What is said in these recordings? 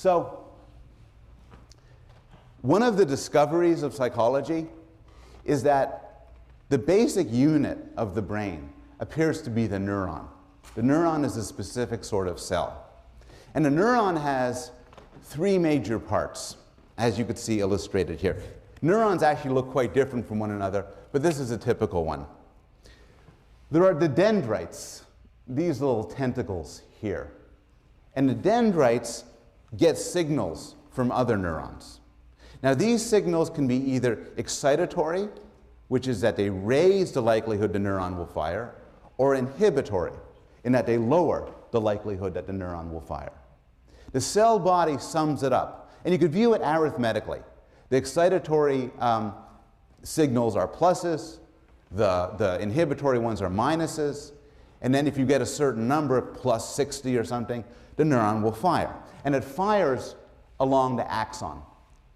So, one of the discoveries of psychology is that the basic unit of the brain appears to be the neuron. The neuron is a specific sort of cell. And a neuron has three major parts, as you could see illustrated here. Neurons actually look quite different from one another, but this is a typical one. There are the dendrites, these little tentacles here. And the dendrites get signals from other neurons. Now, these signals can be either excitatory, which is that they raise the likelihood the neuron will fire, or inhibitory, in that they lower the likelihood that the neuron will fire. The cell body sums it up, and you could view it arithmetically. The excitatory signals are pluses, the inhibitory ones are minuses, and then if you get a certain number, plus 60 or something, the neuron will fire. And it fires along the axon,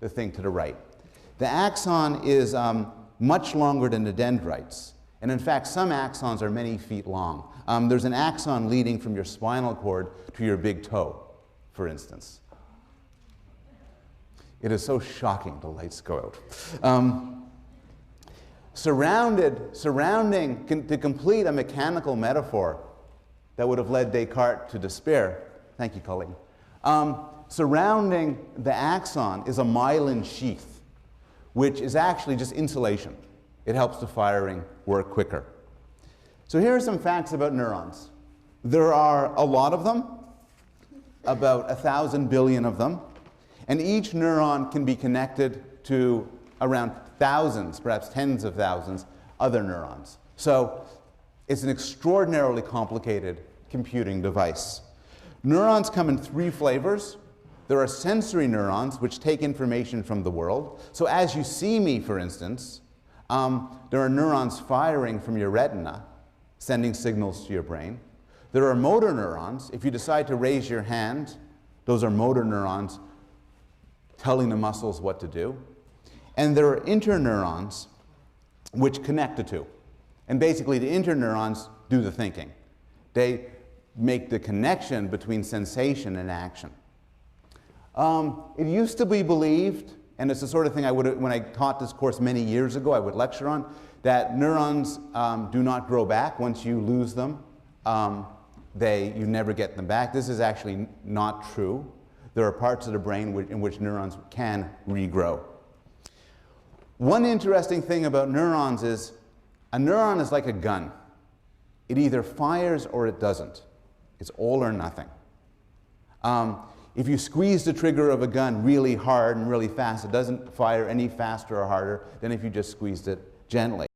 the thing to the right. The axon is much longer than the dendrites. And in fact, some axons are many feet long. There's an axon leading from your spinal cord to your big toe, for instance. It is so shocking the lights go out. To complete a mechanical metaphor that would have led Descartes to despair, thank you, Colleen, surrounding the axon is a myelin sheath, which is actually just insulation. It helps the firing work quicker. So here are some facts about neurons. There are a lot of them, about 1,000 billion of them, and each neuron can be connected to around thousands, perhaps tens of thousands, other neurons. So it's an extraordinarily complicated computing device. Neurons come in three flavors. There are sensory neurons, which take information from the world. So as you see me, for instance, there are neurons firing from your retina, sending signals to your brain. There are motor neurons. If you decide to raise your hand, those are motor neurons telling the muscles what to do. And there are interneurons, which connect the two. And basically, the interneurons do the thinking. They make the connection between sensation and action. It used to be believed, and it's the sort of thing when I taught this course many years ago, I would lecture on, that neurons do not grow back once you lose them. You never get them back. This is actually not true. There are parts of the brain in which neurons can regrow. One interesting thing about neurons is a neuron is like a gun. It either fires or it doesn't. It's all or nothing. If you squeeze the trigger of a gun really hard and really fast, it doesn't fire any faster or harder than if you just squeezed it gently.